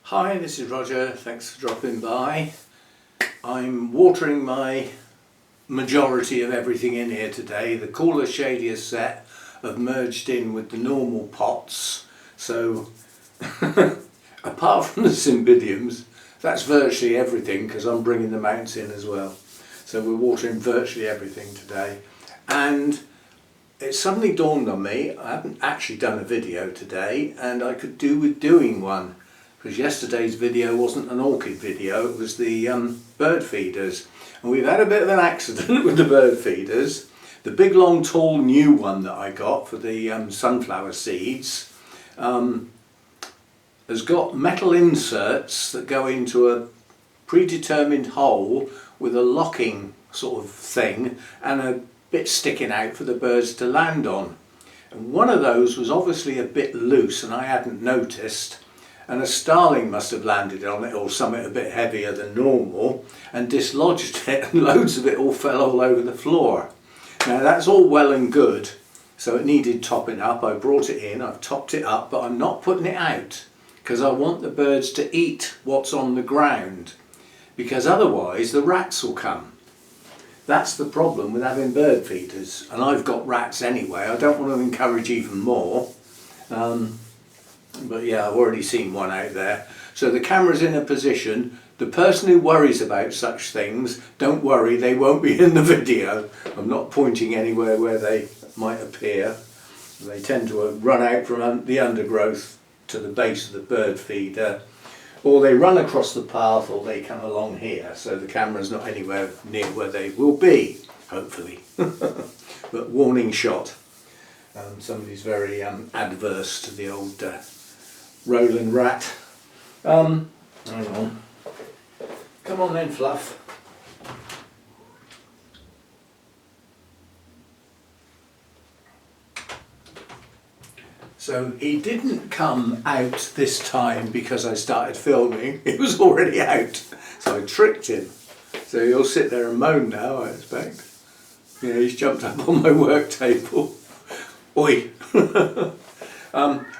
Hi, this is Roger, thanks for dropping by. I'm watering my majority of everything in here today. The cooler, shadier set have merged in with the normal pots. So apart from the cymbidiums, that's virtually everything because I'm bringing the mounts in as well. So we're watering virtually everything today. And it suddenly dawned on me, I haven't actually done a video today and I could do with doing one. Because yesterday's video wasn't an orchid video, it was the bird feeders. And we've had a bit of an accident with the bird feeders. The big long tall new one that I got for the sunflower seeds has got metal inserts that go into a predetermined hole with a locking sort of thing and a bit sticking out for the birds to land on. And one of those was obviously a bit loose and I hadn't noticed. And a starling must have landed on it or something a bit heavier than normal and dislodged it, and loads of it all fell all over the floor. Now that's all well and good, so it needed topping up. I brought it in, I've topped it up, but I'm not putting it out because I want the birds to eat what's on the ground, because otherwise the rats will come. That's the problem with having bird feeders, and I've got rats anyway. I don't want to encourage even more. But yeah, I've already seen one out there. So the camera's in a position. The person who worries about such things, don't worry, they won't be in the video. I'm not pointing anywhere where they might appear. They tend to run out from the undergrowth to the base of the bird feeder, or they run across the path, or they come along here. So the camera's not anywhere near where they will be, hopefully. But warning shot. Somebody's very adverse to the old Roland rat. Hang on. Come on then, Fluff. So he didn't come out this time because I started filming. He was already out. So I tricked him. So he'll sit there and moan now, I expect. Yeah, he's jumped up on my work table. Oi!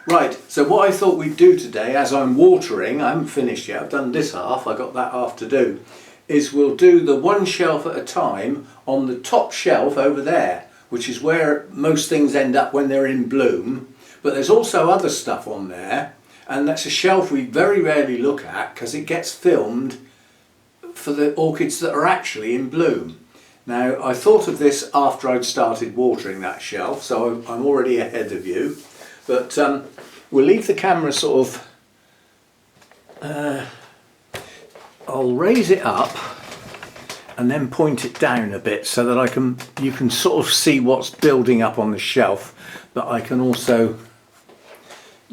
Right, so what I thought we'd do today, as I'm watering, I haven't finished yet, I've done this half, I got that half to do, is we'll do the one shelf at a time on the top shelf over there, which is where most things end up when they're in bloom. But there's also other stuff on there, and that's a shelf we very rarely look at because it gets filmed for the orchids that are actually in bloom. Now, I thought of this after I'd started watering that shelf, so I'm already ahead of you. But we'll leave the camera sort of, I'll raise it up and then point it down a bit so that you can sort of see what's building up on the shelf, but I can also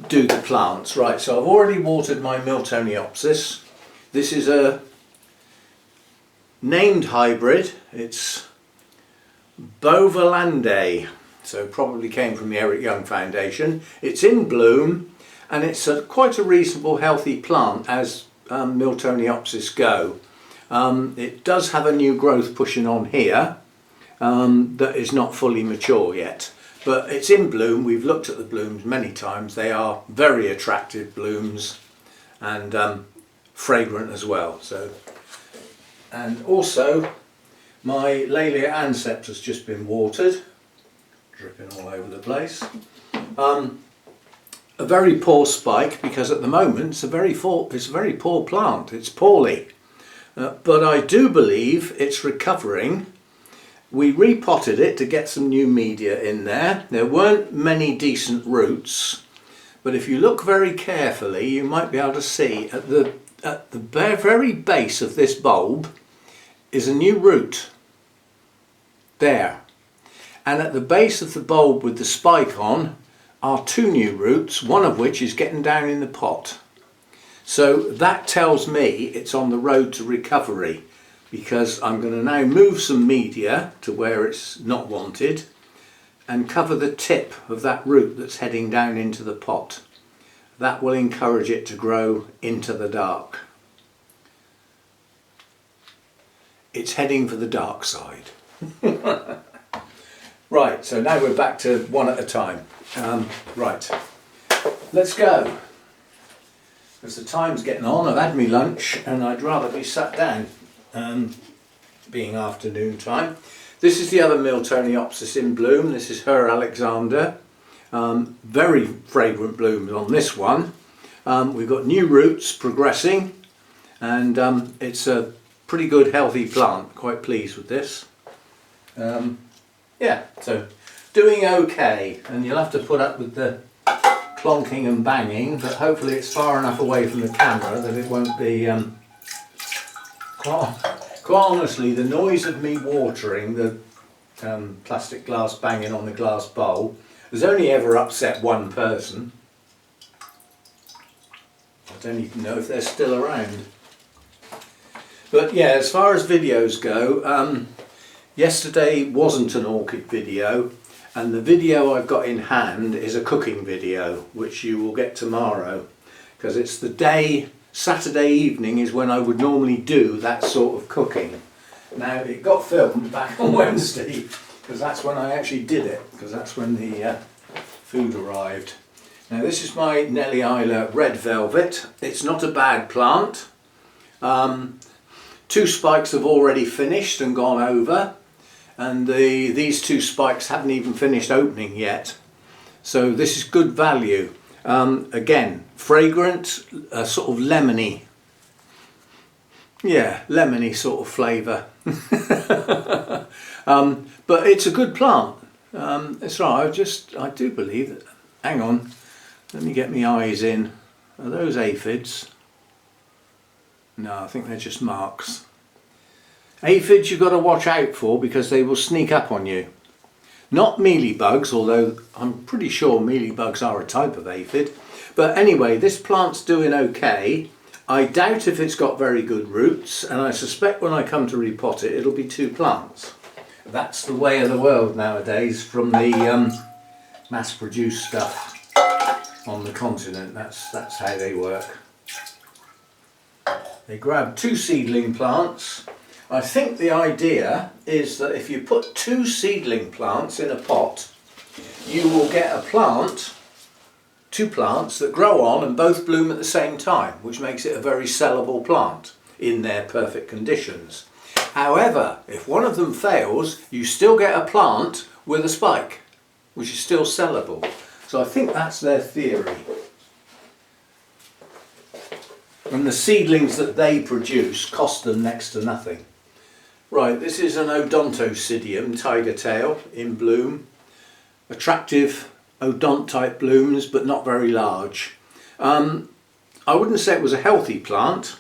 do the plants. Right, so I've already watered my Miltoniopsis. This is a named hybrid, it's Bovalande. So probably came from the Eric Young Foundation. It's in bloom and it's quite a reasonable healthy plant as Miltoniopsis go. It does have a new growth pushing on here that is not fully mature yet. But it's in bloom, we've looked at the blooms many times. They are very attractive blooms and fragrant as well. So, and also my Laelia anceps has just been watered. Dripping all over the place. A very poor spike because at the moment it's a very poor plant. It's poorly, but I do believe it's recovering. We repotted it to get some new media in there. There weren't many decent roots, but if you look very carefully, you might be able to see at the very base of this bulb is a new root. There. And at the base of the bulb with the spike on are two new roots, one of which is getting down in the pot. So that tells me it's on the road to recovery, because I'm going to now move some media to where it's not wanted and cover the tip of that root that's heading down into the pot. That will encourage it to grow into the dark. It's heading for the dark side. Right, so now we're back to one at a time. Right, let's go. As the time's getting on, I've had me lunch and I'd rather be sat down, being afternoon time. This is the other Miltoniopsis in bloom. This is her Alexander. Very fragrant blooms on this one. We've got new roots progressing, and it's a pretty good healthy plant. Quite pleased with this. Yeah, so doing okay, and you'll have to put up with the clonking and banging, but hopefully it's far enough away from the camera that it won't be quite honestly, the noise of me watering the plastic glass banging on the glass bowl has only ever upset one person. I don't even know if they're still around. But yeah, as far as videos go, yesterday wasn't an orchid video, and the video I've got in hand is a cooking video, which you will get tomorrow, because it's the day, Saturday evening is when I would normally do that sort of cooking. Now it got filmed back on Wednesday, because that's when I actually did it, because that's when the food arrived. Now this is my Nellie Isla Red Velvet. It's not a bad plant. 2 spikes have already finished and gone over, and these 2 spikes haven't even finished opening yet. So this is good value. Again, fragrant, sort of lemony. Yeah, lemony sort of flavour. But it's a good plant. It's right, I do believe that. Hang on, let me get my eyes in. Are those aphids? No, I think they're just marks. Aphids you've got to watch out for, because they will sneak up on you. Not mealybugs, although I'm pretty sure mealybugs are a type of aphid. But anyway, this plant's doing okay. I doubt if it's got very good roots, and I suspect when I come to repot it, it'll be 2 plants. That's the way of the world nowadays from the mass-produced stuff on the continent. That's how they work. They grab 2 seedling plants. I think the idea is that if you put 2 seedling plants in a pot, you will get a plant, 2 plants that grow on and both bloom at the same time, which makes it a very sellable plant in their perfect conditions. However, if one of them fails, you still get a plant with a spike, which is still sellable. So I think that's their theory. And the seedlings that they produce cost them next to nothing. Right, this is an Odontocidium tiger tail in bloom. Attractive odont type blooms, but not very large. I wouldn't say it was a healthy plant,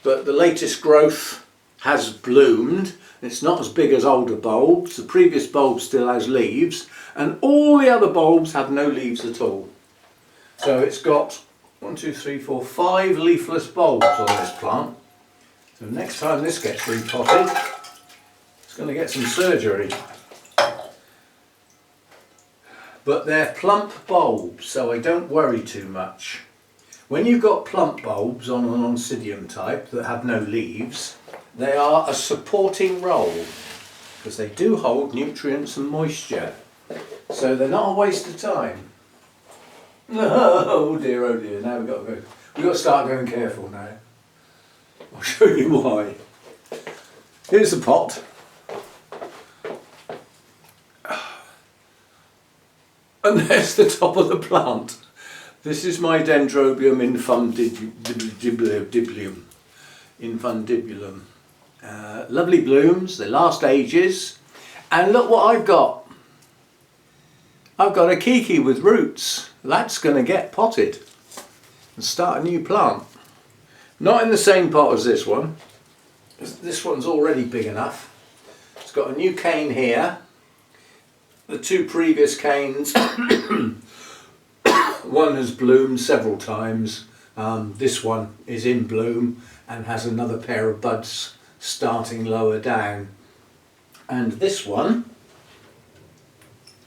but the latest growth has bloomed. It's not as big as older bulbs. The previous bulb still has leaves, and all the other bulbs have no leaves at all. So it's got 1, 2, 3, 4, 5 leafless bulbs on this plant. So next time this gets repotted, it's going to get some surgery. But they're plump bulbs, so I don't worry too much. When you've got plump bulbs on an Oncidium type that have no leaves, they are a supporting role, because they do hold nutrients and moisture. So they're not a waste of time. Oh dear, now we've got to start going careful now. I'll show you why. Here's the pot. And there's the top of the plant. This is my Dendrobium infundibulum. Lovely blooms, they last ages. And look what I've got. I've got a kiki with roots. That's going to get potted and start a new plant. Not in the same pot as this one. This one's already big enough. It's got a new cane here. The 2 previous canes, one has bloomed several times. This one is in bloom and has another pair of buds starting lower down. And this one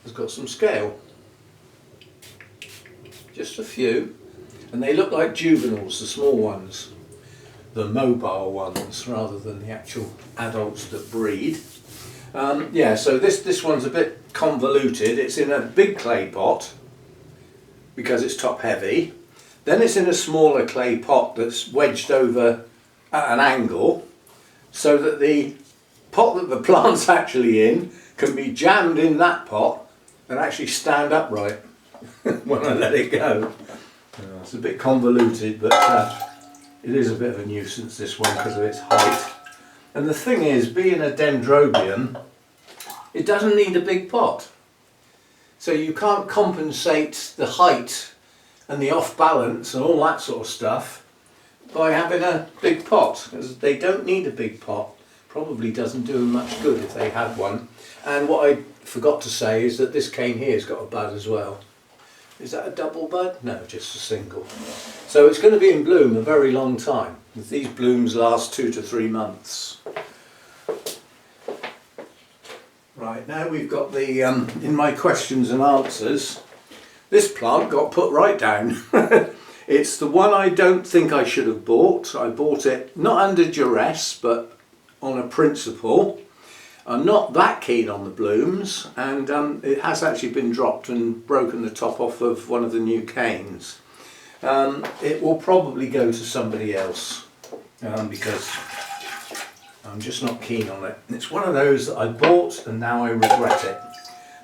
has got some scale. Just a few. And they look like juveniles, the small ones. The mobile ones rather than the actual adults that breed. Yeah, so this one's a bit convoluted. It's in a big clay pot because it's top heavy. Then it's in a smaller clay pot that's wedged over at an angle so that the pot that the plant's actually in can be jammed in that pot and actually stand upright when I let it go. It's a bit convoluted, but it is a bit of a nuisance, this one, because of its height. And the thing is, being a Dendrobium, it doesn't need a big pot. So you can't compensate the height and the off balance and all that sort of stuff by having a big pot, because they don't need a big pot. Probably doesn't do them much good if they had one. And what I forgot to say is that this cane here has got a bud as well. Is that a double bud? No, just a single. So it's going to be in bloom a very long time. These blooms last 2 to 3 months. Right, now we've got the, in my questions and answers, this plant got put right down. It's the one I don't think I should have bought. I bought it not under duress, but on a principle. I'm not that keen on the blooms, and it has actually been dropped and broken the top off of one of the new canes. It will probably go to somebody else because I'm just not keen on it. It's one of those that I bought and now I regret it.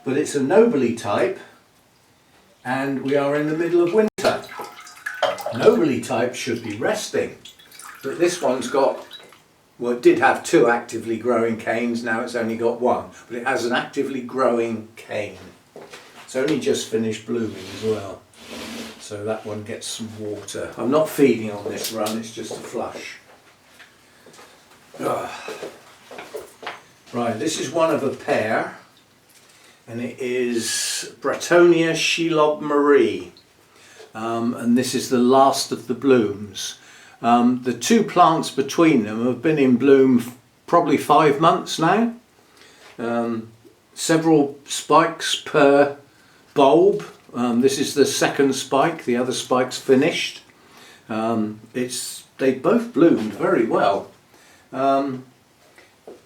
But it's a nobly type, and we are in the middle of winter. Nobly type should be resting, but this one's got, well, it did have 2 actively growing canes, now it's only got 1, but it has an actively growing cane. It's only just finished blooming as well, so that one gets some water. I'm not feeding on this run, it's just a flush. Right, this is one of a pair, and it is Bretonia Shelob Marie, and this is the last of the blooms. The 2 plants between them have been in bloom probably 5 months now. Several spikes per bulb. This is the second spike, the other spike's finished. They both bloomed very well.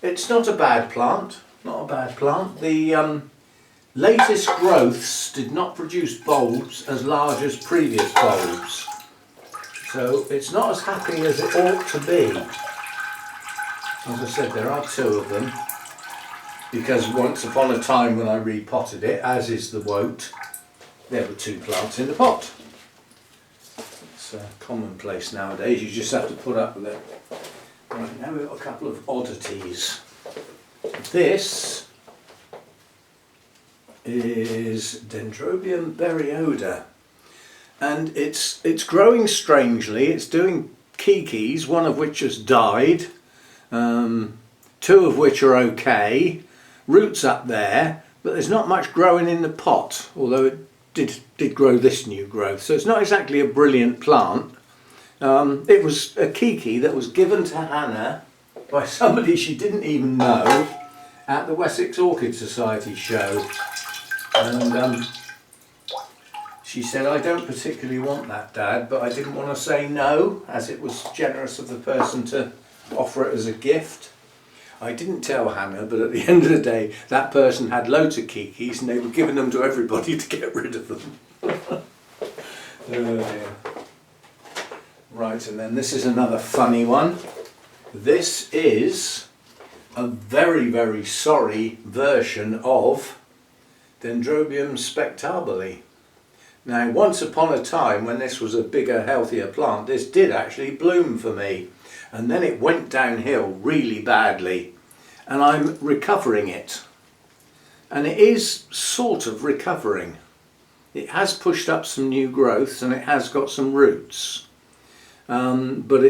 It's not a bad plant, not a bad plant. The latest growths did not produce bulbs as large as previous bulbs. So it's not as happy as it ought to be. As I said, there are 2 of them, because once upon a time when I repotted it, as is the wont, there were 2 plants in the pot. It's commonplace nowadays, you just have to put up with it. Right, now we've got a couple of oddities. This is Dendrobium berryoda. And it's growing strangely. It's doing kikis, one of which has died, 2 of which are okay, roots up there, but there's not much growing in the pot, although it did grow this new growth, so it's not exactly a brilliant plant. It was a kiki that was given to Hannah by somebody she didn't even know at the Wessex Orchid Society show, and she said, "I don't particularly want that, Dad," but I didn't want to say no, as it was generous of the person to offer it as a gift. I didn't tell Hannah, but at the end of the day, that person had loads of kikis and they were giving them to everybody to get rid of them. Oh dear. Right, and then this is another funny one. This is a very, very sorry version of Dendrobium spectabile. Now, once upon a time when this was a bigger, healthier plant, this did actually bloom for me, and then it went downhill really badly, and I'm recovering it, and it is sort of recovering. It has pushed up some new growths and it has got some roots, but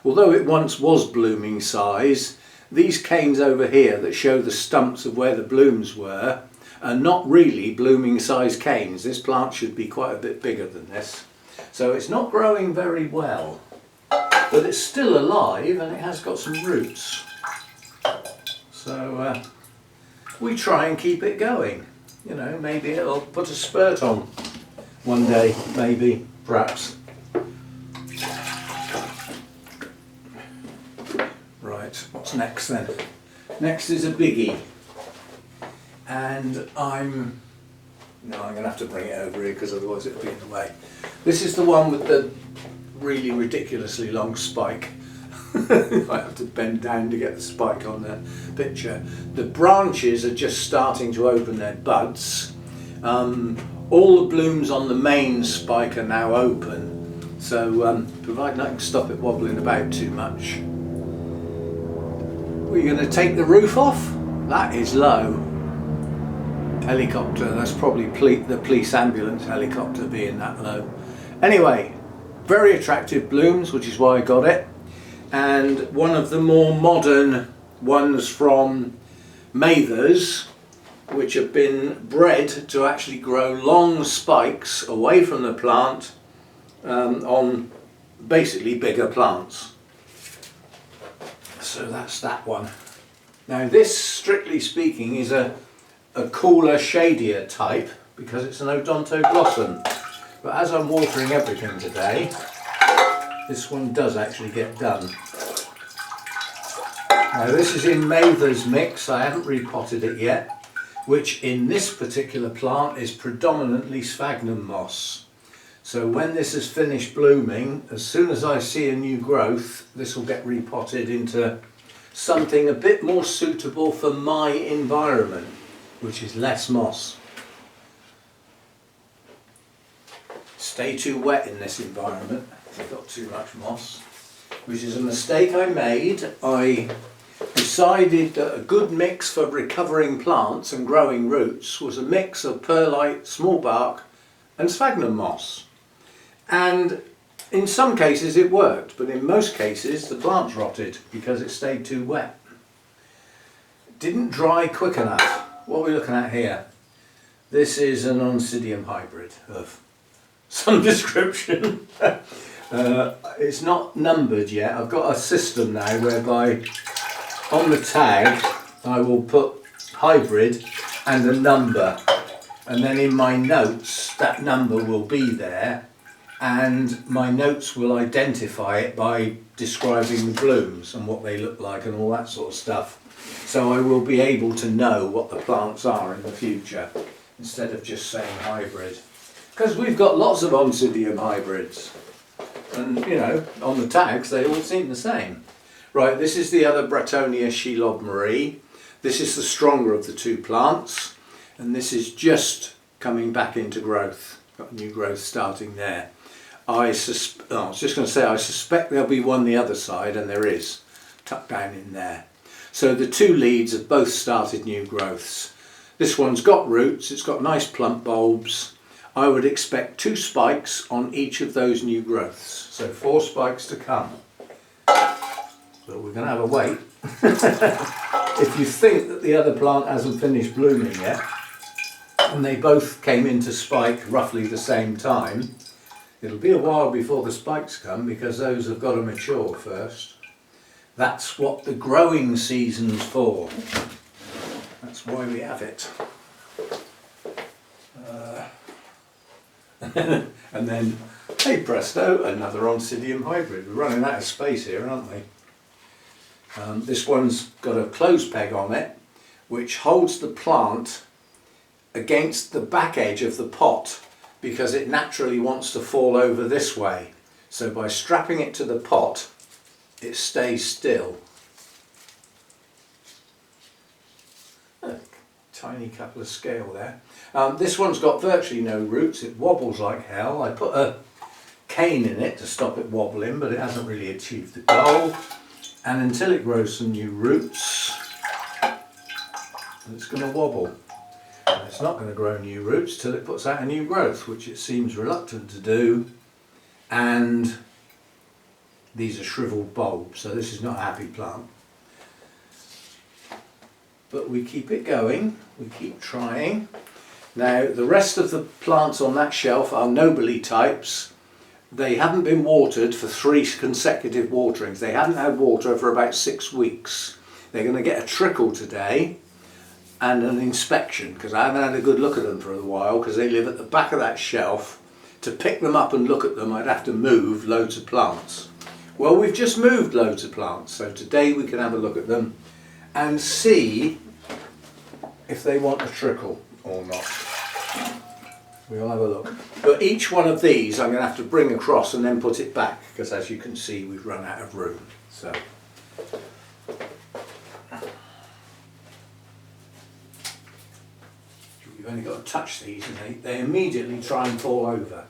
although it once was blooming size, these canes over here that show the stumps of where the blooms were are not really blooming size canes. This plant should be quite a bit bigger than this. So it's not growing very well, but it's still alive and it has got some roots. So we try and keep it going. You know, maybe it'll put a spurt on one day, maybe, perhaps. Right, what's next then? Next is a biggie. And I'm going to have to bring it over here because otherwise it'll be in the way. This is the one with the really ridiculously long spike. I have to bend down to get the spike on the picture. The branches are just starting to open their buds. All the blooms on the main spike are now open, so providing I can stop it wobbling about too much. We're going to take the roof off. That is low. Helicopter, that's probably the police ambulance helicopter being that low. Anyway, very attractive blooms, which is why I got it. And one of the more modern ones from Mathers, which have been bred to actually grow long spikes away from the plant on basically bigger plants. So that's that one. Now this, strictly speaking, is a cooler, shadier type because it's an odontoglossum. But as I'm watering everything today, this one does actually get done. Now this is in Mather's mix, I haven't repotted it yet, which in this particular plant is predominantly sphagnum moss. So when this has finished blooming, as soon as I see a new growth, this will get repotted into something a bit more suitable for my environment, which is less moss. Stay too wet in this environment if I've got too much moss, which is a mistake I made. I decided that a good mix for recovering plants and growing roots was a mix of perlite, small bark and sphagnum moss. And in some cases it worked, but in most cases the plants rotted because it stayed too wet. It didn't dry quick enough. What are we looking at here? This is an Oncidium hybrid of some description. It's not numbered yet. I've got a system now whereby on the tag I will put hybrid and a number, and then in my notes that number will be there, and my notes will identify it by describing the blooms and what they look like and all that sort of stuff. So I will be able to know what the plants are in the future instead of just saying hybrid. Because we've got lots of Oncidium hybrids, and you know, on the tags they all seem the same. Right, this is the other Bretonia Shelob Marie. This is the stronger of the two plants, and this is just coming back into growth. Got new growth starting there. I was just going to say, I suspect there'll be one the other side, and there is, tucked down in there. So the two leads have both started new growths. This one's got roots, it's got nice plump bulbs. I would expect 2 spikes on each of those new growths, so 4 spikes to come. But we're going to have a wait. If you think that the other plant hasn't finished blooming yet, and they both came into spike roughly the same time, it'll be a while before the spikes come because those have got to mature first. That's what the growing season's for. That's why we have it. And then, hey presto, another Oncidium hybrid. We're running out of space here, aren't we? This one's got a clothes peg on it, which holds the plant against the back edge of the pot because it naturally wants to fall over this way. So by strapping it to the pot, it stays still. Tiny couple of scale there. This one's got virtually no roots. It wobbles like hell. I put a cane in it to stop it wobbling, but it hasn't really achieved the goal. And until it grows some new roots, it's going to wobble. And it's not going to grow new roots till it puts out a new growth, which it seems reluctant to do. And these are shriveled bulbs, so this is not a happy plant. But we keep it going, we keep trying. Now the rest of the plants on that shelf are nobile types. They haven't been watered for 3 consecutive waterings. They haven't had water for about 6 weeks. They're going to get a trickle today and an inspection because I haven't had a good look at them for a while because they live at the back of that shelf. To pick them up and look at them I'd have to move loads of plants. Well, we've just moved loads of plants, so today we can have a look at them and see if they want a trickle or not. we'll have a look. But each one of these I'm going to have to bring across and then put it back, because as you can see we've run out of room. So you've only got to touch these and they immediately try and fall over.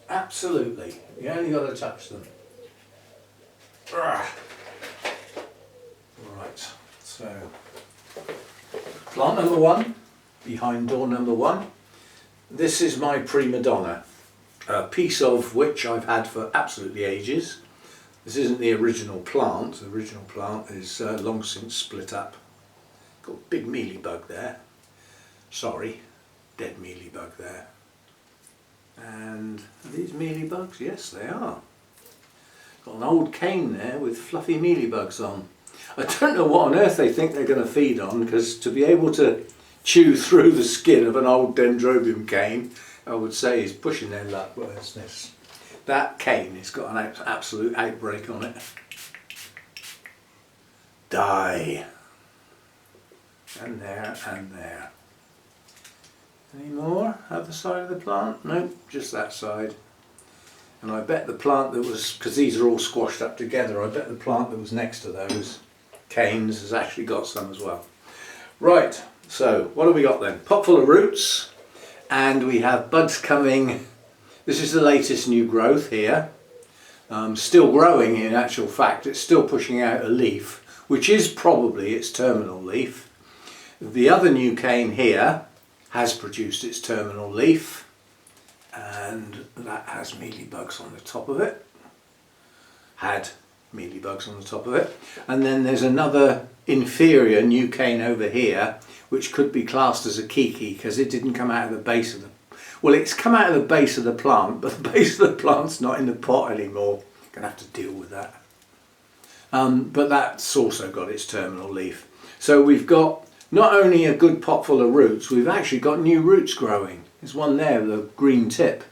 Absolutely, you only got to touch them. Right, so plant number one, behind door number one. This is my prima donna, a piece of which I've had for absolutely ages. This isn't the original plant. The original plant is long since split up. Got a big mealybug there. Sorry, dead mealybug there. And are these mealybugs? Yes, they are. Got an old cane there with fluffy mealybugs on. I don't know what on earth they think they're going to feed on, because to be able to chew through the skin of an old Dendrobium cane, I would say, is pushing their luck. Where's this? That cane has got an absolute outbreak on it. Die. And there and there. Any more? Other side of the plant? Nope, just that side. And I bet the plant that was, because these are all squashed up together, I bet the plant that was next to those canes has actually got some as well. Right, so what have we got then? Pot full of roots, and we have buds coming. This is the latest new growth here. Still growing in actual fact, it's still pushing out a leaf, which is probably its terminal leaf. The other new cane here has produced its terminal leaf, and that has mealybugs on the top of it. Had mealybugs on the top of it. And then there's another inferior new cane over here, which could be classed as a kiki, because it didn't come out of the base of the... Well, it's come out of the base of the plant, but the base of the plant's not in the pot anymore. Gonna have to deal with that. But that's also got its terminal leaf. So we've got not only a good pot full of roots, we've actually got new roots growing. There's one there with a green tip.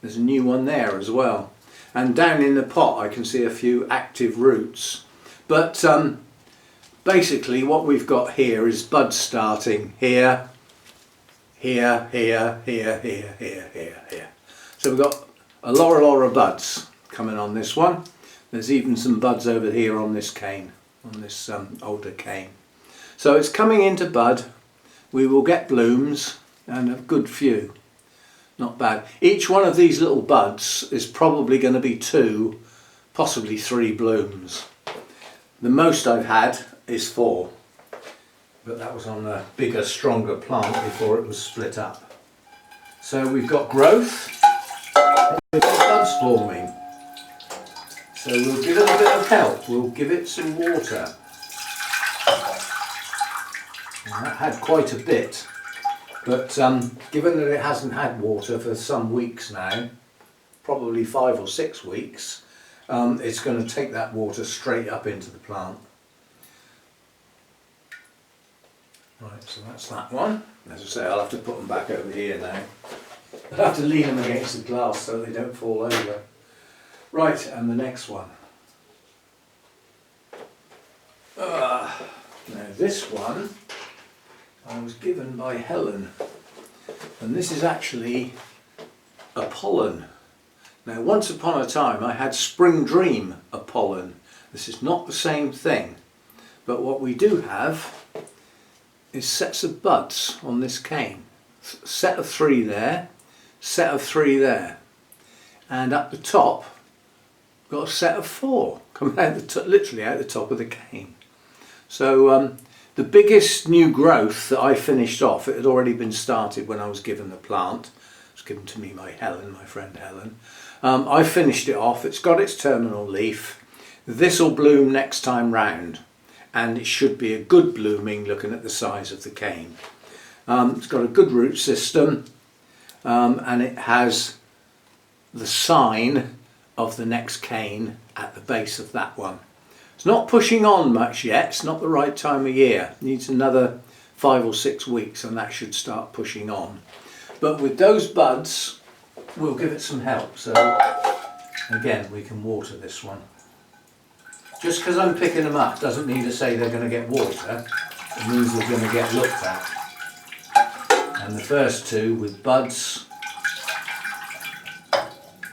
There's a new one there as well. And down in the pot I can see a few active roots. But basically what we've got here is buds starting here, here, here, here, here, here, here, here. So we've got a lot of buds coming on this one. There's even some buds over here on this cane, on this older cane. So it's coming into bud. We will get blooms, and a good few. Not bad. Each one of these little buds is probably going to be 2, possibly 3 blooms. The most I've had is 4, but that was on a bigger, stronger plant before it was split up. So we've got growth, and we've got buds forming. So we'll give it a bit of help. We'll give it some water. And that had quite a bit. But given that it hasn't had water for some weeks now, probably 5 or 6 weeks, it's going to take that water straight up into the plant. Right, so that's that one. As I say, I'll have to put them back over here now. I'll have to lean them against the glass so they don't fall over. Right, and the next one. Now this one I was given by Helen, and this is actually a pollen. Now once upon a time I had Spring Dream a pollen. This is not the same thing, but what we do have is sets of buds on this cane. Set of 3 there, set of 3 there, and up the top got a set of 4 coming out literally out the top of the cane. So the biggest new growth that I finished off, it had already been started when I was given the plant. It was given to me by Helen, my friend Helen. I finished it off. It's got its terminal leaf. This will bloom next time round, and it should be a good blooming looking at the size of the cane. It's got a good root system, and it has the sign of the next cane at the base of that one. It's not pushing on much yet. It's not the right time of year. It needs another 5 or 6 weeks and that should start pushing on. But with those buds, we'll give it some help. So again, we can water this one. Just because I'm picking them up doesn't mean to say they're going to get water. It means they're going to get looked at. And the first 2 with buds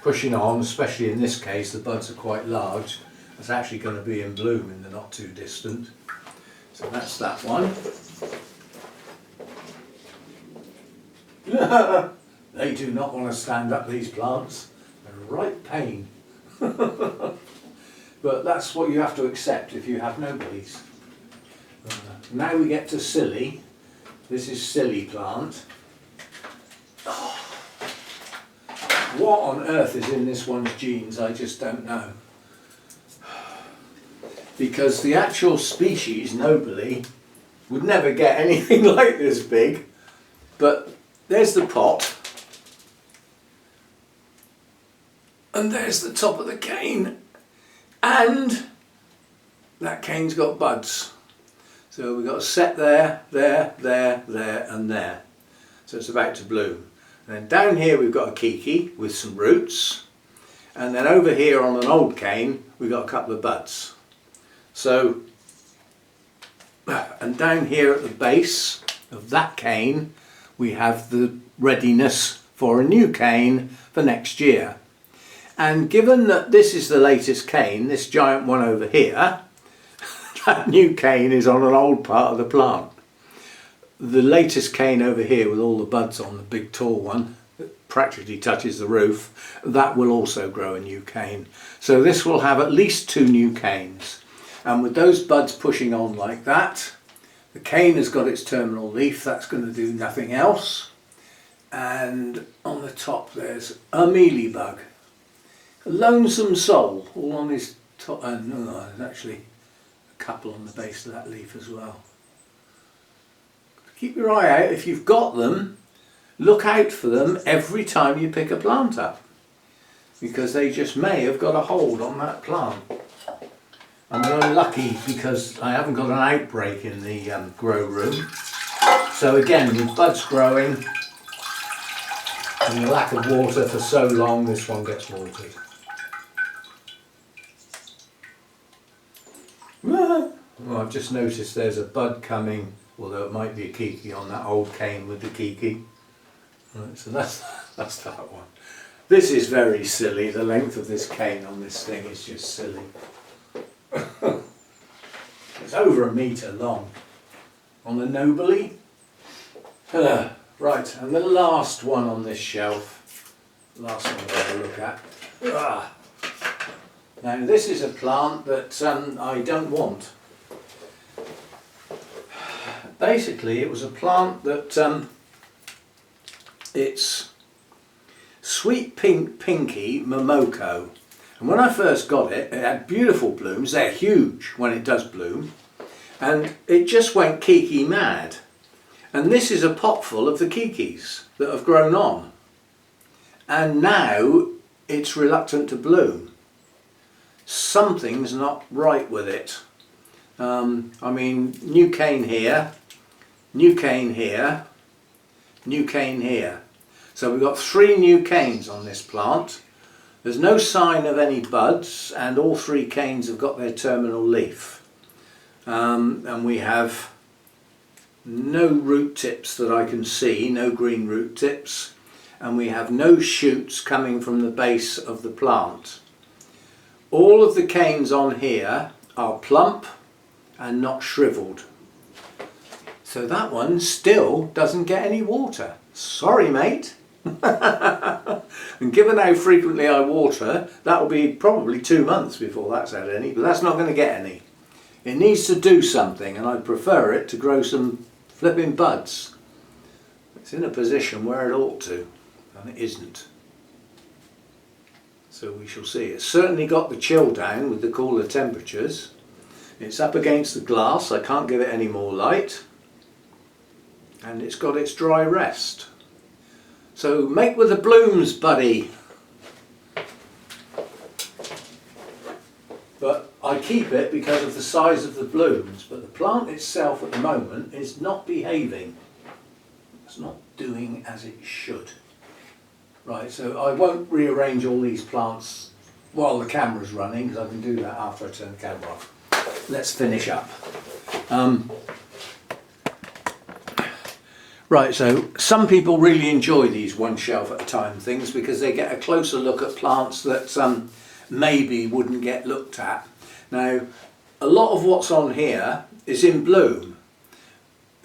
pushing on, especially in this case, the buds are quite large. It's actually going to be in bloom in the not too distant. So that's that one. They do not want to stand up, these plants. They're a right pain. But that's what you have to accept if you have nobodies. Now we get to Silly. This is Silly plant. Oh, what on earth is in this one's genes? I just don't know. Because the actual species, Nobly, would never get anything like this big. But there's the pot. And there's the top of the cane. And that cane's got buds. So we've got a set there, there, there, there and there. So it's about to bloom. And then down here we've got a kiki with some roots. And then over here on an old cane we've got a couple of buds. So, and down here at the base of that cane we have the readiness for a new cane for next year. And given that this is the latest cane, this giant one over here, that new cane is on an old part of the plant. The latest cane over here with all the buds on, the big tall one that practically touches the roof, that will also grow a new cane. So this will have at least 2 new canes. And with those buds pushing on like that, the cane has got its terminal leaf, that's going to do nothing else. And on the top there's a mealybug. A lonesome soul, all on his top. No, there's actually a couple on the base of that leaf as well. Keep your eye out. If you've got them, look out for them every time you pick a plant up, because they just may have got a hold on that plant. I'm unlucky because I haven't got an outbreak in the grow room. So again, with buds growing and the lack of water for so long, this one gets watered. Well, I've just noticed there's a bud coming, although it might be a kiki on that old cane with the kiki. Right, so that's that one. This is very silly. The length of this cane on this thing is just silly. It's over 1 metre long on the Nobly. Right, and the last one on this shelf, last one I'll have a look at. Now this is a plant that I don't want. Basically it was a plant that it's Sweet Pink Pinky Momoko. And when I first got it, it had beautiful blooms. They're huge when it does bloom. And it just went kiki mad. And this is a pot full of the kikis that have grown on. And now it's reluctant to bloom. Something's not right with it. I mean, new cane here, new cane here, new cane here. So we've got 3 new canes on this plant. There's no sign of any buds, and all 3 canes have got their terminal leaf. And we have no root tips that I can see, no green root tips, and we have no shoots coming from the base of the plant. All of the canes on here are plump and not shriveled. So that one still doesn't get any water. Sorry, mate. And given how frequently I water, that will be probably 2 months before that's had any, but that's not going to get any. It needs to do something, and I'd prefer it to grow some flipping buds. It's in a position where it ought to, and it isn't. So we shall see. It's certainly got the chill down with the cooler temperatures. It's up against the glass, I can't give it any more light. And it's got its dry rest. So make with the blooms, buddy. But I keep it because of the size of the blooms, but the plant itself at the moment is not behaving. It's not doing as it should. Right, so I won't rearrange all these plants while the camera's running, because I can do that after I turn the camera off. Let's finish up. Right, so some people really enjoy these one shelf at a time things because they get a closer look at plants that maybe wouldn't get looked at. Now, a lot of what's on here is in bloom.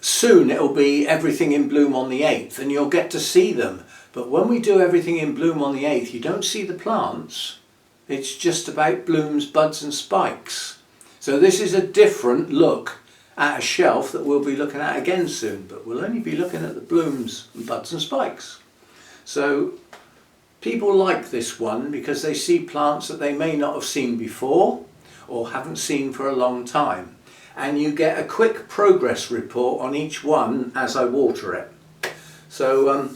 Soon it'll be everything in bloom on the 8th and you'll get to see them. But when we do everything in bloom on the 8th, you don't see the plants. It's just about blooms, buds and spikes. So this is a different look at a shelf that we'll be looking at again soon, but we'll only be looking at the blooms and buds and spikes. So people like this one because they see plants that they may not have seen before or haven't seen for a long time. And you get a quick progress report on each one as I water it. So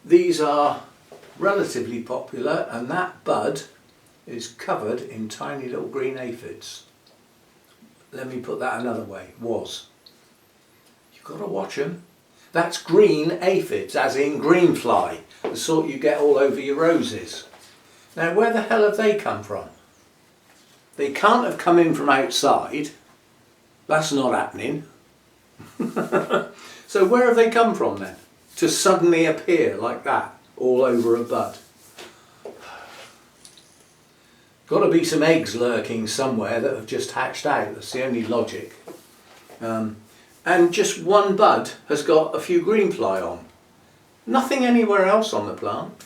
these are relatively popular, and that bud is covered in tiny little green aphids. Let me put that another way, was. You've got to watch them. That's green aphids, as in green fly, the sort you get all over your roses. Now where the hell have they come from? They can't have come in from outside. That's not happening. So where have they come from then? To suddenly appear like that, all over a bud. Got to be some eggs lurking somewhere that have just hatched out. That's the only logic. And just one bud has got a few green fly on. Nothing anywhere else on the plant.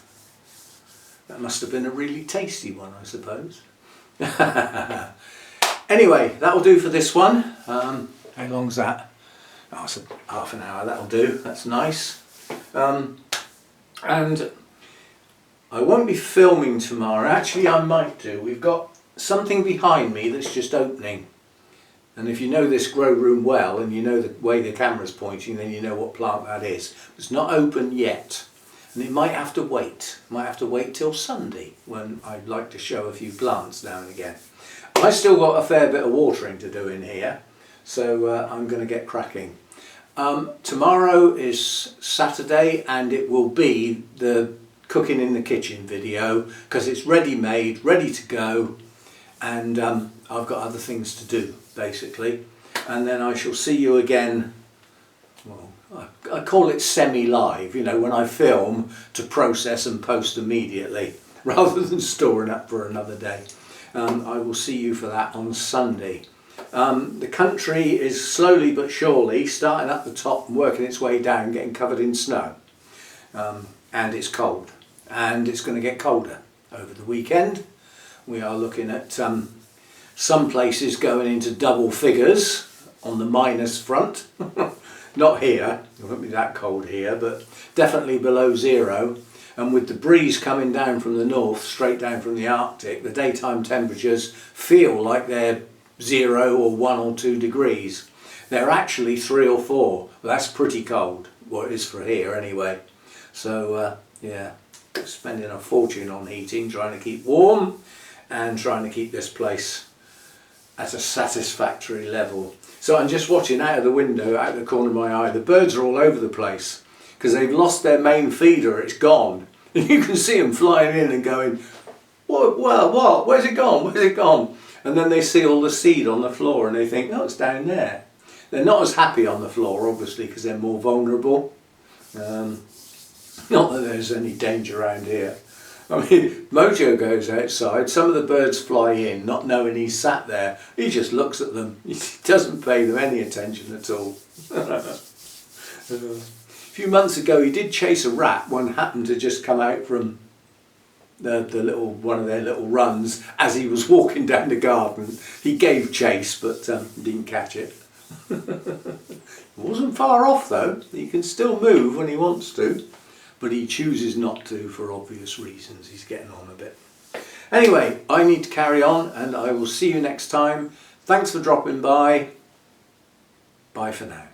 That must have been a really tasty one, I suppose. Anyway, that'll do for this one. How long's that? Oh, it's half an hour, that'll do. That's nice. And I won't be filming tomorrow. Actually, I might do. We've got something behind me that's just opening. And if you know this grow room well and you know the way the camera's pointing, then you know what plant that is. It's not open yet. And it might have to wait. Might have to wait till Sunday when I'd like to show a few plants now and again. I still got a fair bit of watering to do in here. So I'm going to get cracking. Tomorrow is Saturday and it will be the cooking in the kitchen video because it's ready made, ready to go, and I've got other things to do basically, and then I shall see you again. Well, I call it semi-live, you know, when I film to process and post immediately rather than storing up for another day. I will see you for that on Sunday. The country is slowly but surely starting at the top and working its way down, getting covered in snow, and it's cold. And it's going to get colder over the weekend. We are looking at some places going into double figures on the minus front. Not here, it won't be that cold here, but definitely below 0. And with the breeze coming down from the north, straight down from the Arctic, the daytime temperatures feel like they're 0 or 1 or 2 degrees. They're actually 3 or 4. Well, that's pretty cold, what it is for here anyway. So yeah. Spending a fortune on heating, trying to keep warm and trying to keep this place at a satisfactory level. So I'm just watching out of the window, out of the corner of my eye. The birds are all over the place because they've lost their main feeder. It's gone. And you can see them flying in and going, what? Where's it gone? Where's it gone? And then they see all the seed on the floor and they think, oh, it's down there. They're not as happy on the floor, obviously, because they're more vulnerable. Not that there's any danger around here. I mean, Mojo goes outside, some of the birds fly in, not knowing he's sat there. He just looks at them. He doesn't pay them any attention at all. A few months ago he did chase a rat. One happened to just come out from one of their little runs as he was walking down the garden. He gave chase but didn't catch it. It wasn't far off though. He can still move when he wants to. But he chooses not to for obvious reasons. He's getting on a bit. Anyway, I need to carry on and I will see you next time. Thanks for dropping by. Bye for now.